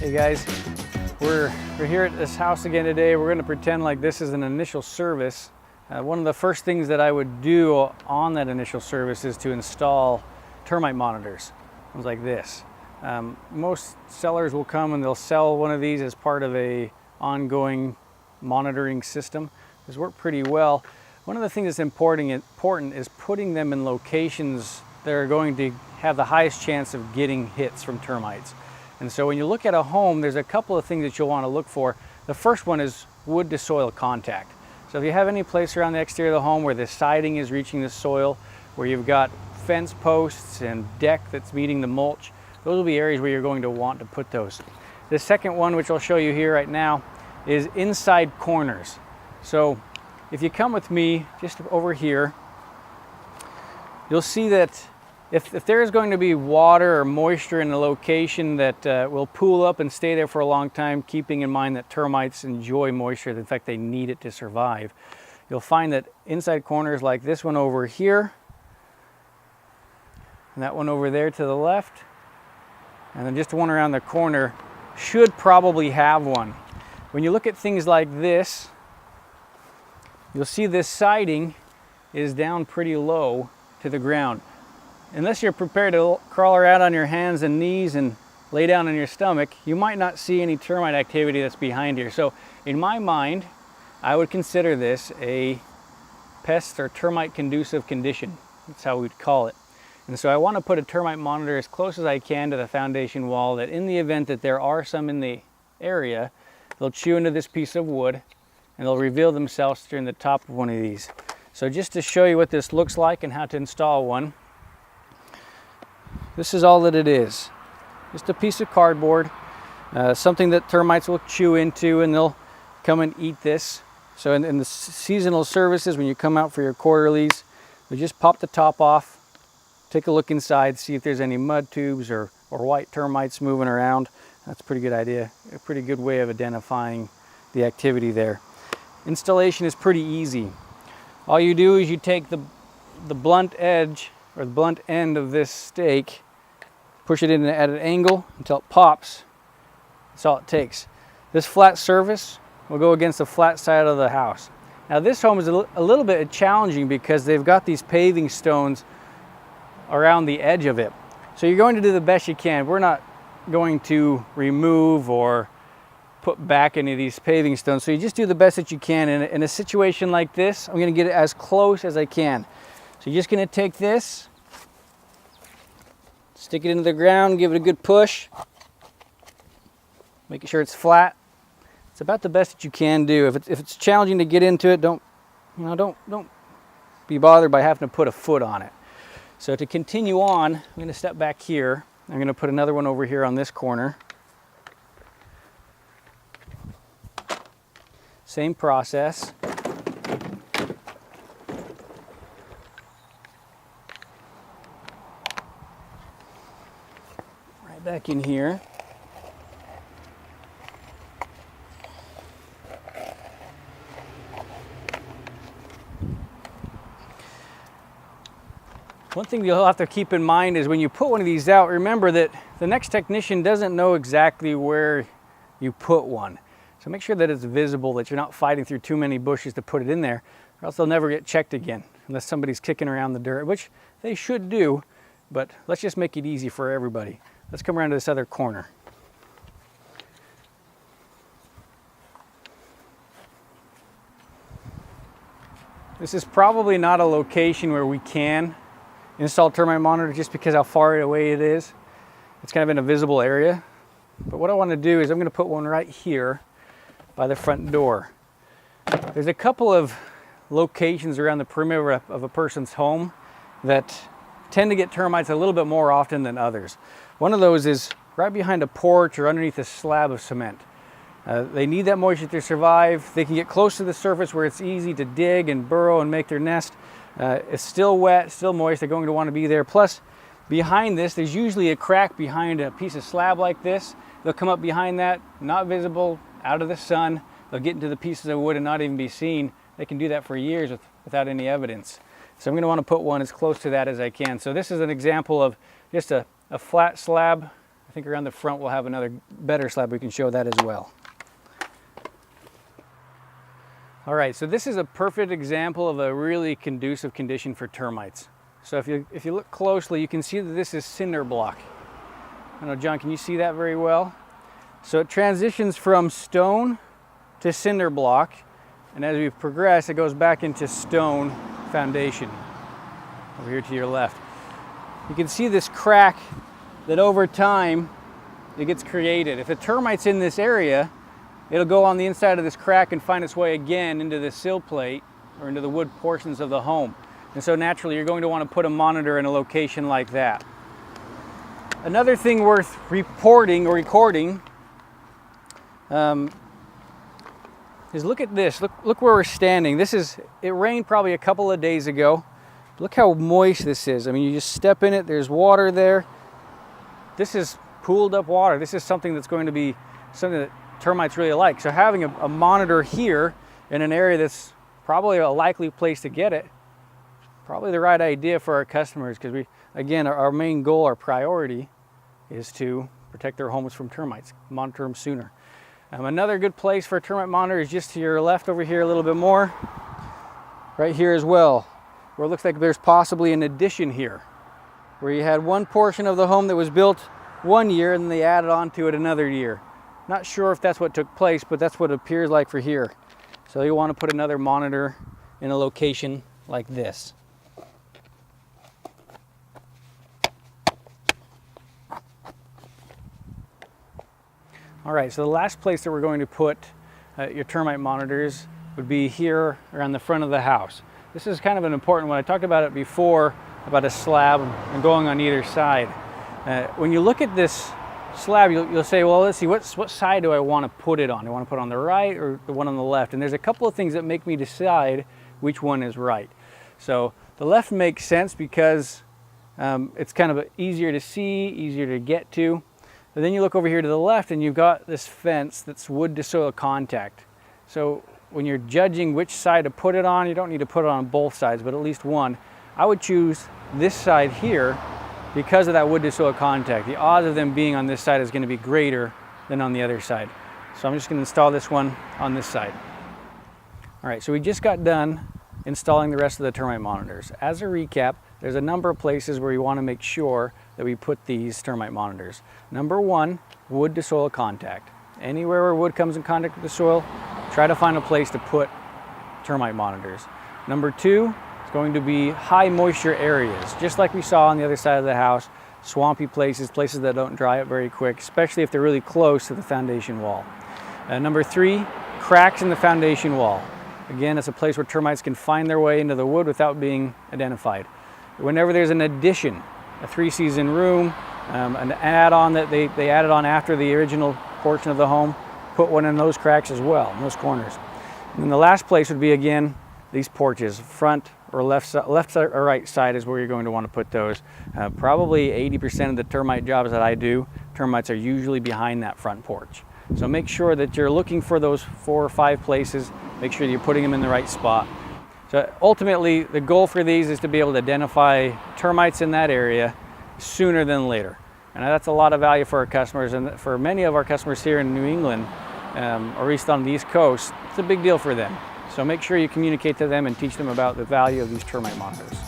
Hey guys, we're here at this house again today. We're going to pretend like this is an initial service. One of the first things that I would do on that initial service is to install termite monitors, ones like this. Most sellers will come and they'll sell one of these as part of a ongoing monitoring system. It's worked pretty well. One of the things that's important is putting them in locations that are going to have the highest chance of getting hits from termites. And so when you look at a home, there's a couple of things that you'll want to look for. The first one is wood to soil contact. So if you have any place around the exterior of the home where the siding is reaching the soil, where you've got fence posts and deck that's meeting the mulch, those will be areas where you're going to want to put those. The second one, which I'll show you here right now, is inside corners. So if you come with me just over here, you'll see that if there is going to be water or moisture in a location that will pool up and stay there for a long time, keeping in mind that termites enjoy moisture, in fact they need it to survive, you'll find that inside corners like this one over here, and that one over there to the left, and then just one around the corner should probably have one. When you look at things like this, you'll see this siding is down pretty low to the ground. Unless you're prepared to crawl around on your hands and knees and lay down on your stomach, you might not see any termite activity that's behind here. So in my mind, I would consider this a pest or termite conducive condition. That's how we'd call it. And so I want to put a termite monitor as close as I can to the foundation wall, that in the event that there are some in the area, they'll chew into this piece of wood and they'll reveal themselves during the top of one of these. So just to show you what this looks like and how to install one, this is all that it is. Just a piece of cardboard, something that termites will chew into, and they'll come and eat this. So in the seasonal services, when you come out for your quarterlies, we just pop the top off, take a look inside, see if there's any mud tubes or white termites moving around. That's a pretty good idea, a pretty good way of identifying the activity there. Installation is pretty easy. All you do is you take the blunt edge or the blunt end of this stake, push it in at an angle until it pops. That's all it takes. This flat surface will go against the flat side of the house. Now this home is a little bit challenging because they've got these paving stones around the edge of it. So you're going to do the best you can. We're not going to remove or put back any of these paving stones. So you just do the best that you can. In a situation like this, I'm going to get it as close as I can. So you're just going to take this, stick it into the ground, give it a good push, making sure it's flat. It's about the best that you can do. If it's challenging to get into it, don't be bothered by having to put a foot on it. So to continue on, I'm going to step back here. I'm going to put another one over here on this corner. Same process. Right back in here. One thing you'll have to keep in mind is when you put one of these out, remember that the next technician doesn't know exactly where you put one. So make sure that it's visible, that you're not fighting through too many bushes to put it in there, or else they'll never get checked again, unless somebody's kicking around the dirt, which they should do, but let's just make it easy for everybody. Let's come around to this other corner. This is probably not a location where we can install termite monitor just because how far away it is. It's kind of in a visible area. But what I want to do is I'm going to put one right here by the front door. There's a couple of locations around the perimeter of a person's home that tend to get termites a little bit more often than others. One of those is right behind a porch or underneath a slab of cement. They need that moisture to survive. They can get close to the surface where it's easy to dig and burrow and make their nest. It's still wet, still moist. They're going to want to be there. Plus, behind this, there's usually a crack behind a piece of slab like this. They'll come up behind that, not visible, out of the sun. They'll get into the pieces of wood and not even be seen. They can do that for years without any evidence. So I'm going to want to put one as close to that as I can. So this is an example of just a flat slab, I think around the front we'll have another better slab we can show that as well. All right, so this is a perfect example of a really conducive condition for termites. So if you look closely, you can see that this is cinder block. I don't know, John, can you see that very well? So it transitions from stone to cinder block, and as we progress, it goes back into stone foundation over here to your left. You can see this crack that over time it gets created. If a termite's in this area, it'll go on the inside of this crack and find its way again into the sill plate or into the wood portions of the home. And so naturally you're going to want to put a monitor in a location like that. Another thing worth reporting or recording is look at this. Look where we're standing. It rained probably a couple of days ago. Look how moist this is. I mean, you just step in it, there's water there. This is pooled up water. This is something that's going to be something that termites really like. So having a monitor here in an area that's probably a likely place to get it, probably the right idea for our customers, because we, again, our main goal, our priority is to protect their homes from termites, monitor them sooner. Another good place for a termite monitor is just to your left over here a little bit more, right here as well, where it looks like there's possibly an addition here, where you had one portion of the home that was built one year and they added on to it another year. Not sure if that's what took place, but that's what it appears like for here. So you want to put another monitor in a location like this. All right, so the last place that we're going to put your termite monitors would be here around the front of the house. This is kind of an important one. I talked about it before, about a slab and going on either side. When you look at this slab, you'll say, well, let's see, what side do I want to put it on? Do I want to put it on the right or the one on the left? And there's a couple of things that make me decide which one is right. So the left makes sense because it's kind of easier to see, easier to get to. But then you look over here to the left and you've got this fence that's wood to soil contact. So when you're judging which side to put it on, you don't need to put it on both sides, but at least one. I would choose this side here because of that wood to soil contact. The odds of them being on this side is going to be greater than on the other side. So I'm just going to install this one on this side. All right, so we just got done installing the rest of the termite monitors. As a recap, there's a number of places where you want to make sure that we put these termite monitors. Number one, wood to soil contact. Anywhere where wood comes in contact with the soil, try to find a place to put termite monitors. Number two, it's going to be high moisture areas, just like we saw on the other side of the house, swampy places, places that don't dry up very quick, especially if they're really close to the foundation wall. Number three, cracks in the foundation wall. Again, it's a place where termites can find their way into the wood without being identified. Whenever there's an addition, a 3-season room, an add-on that they added on after the original portion of the home, put one in those cracks as well, in those corners. And then the last place would be, again, these porches, front or left side or right side is where you're going to want to put those. Probably 80% of the termite jobs that I do, termites are usually behind that front porch. So make sure that you're looking for those 4 or 5 places, make sure you're putting them in the right spot. So ultimately, the goal for these is to be able to identify termites in that area sooner than later. And that's a lot of value for our customers, and for many of our customers here in New England, or at least on the East Coast, it's a big deal for them. So make sure you communicate to them and teach them about the value of these termite monitors.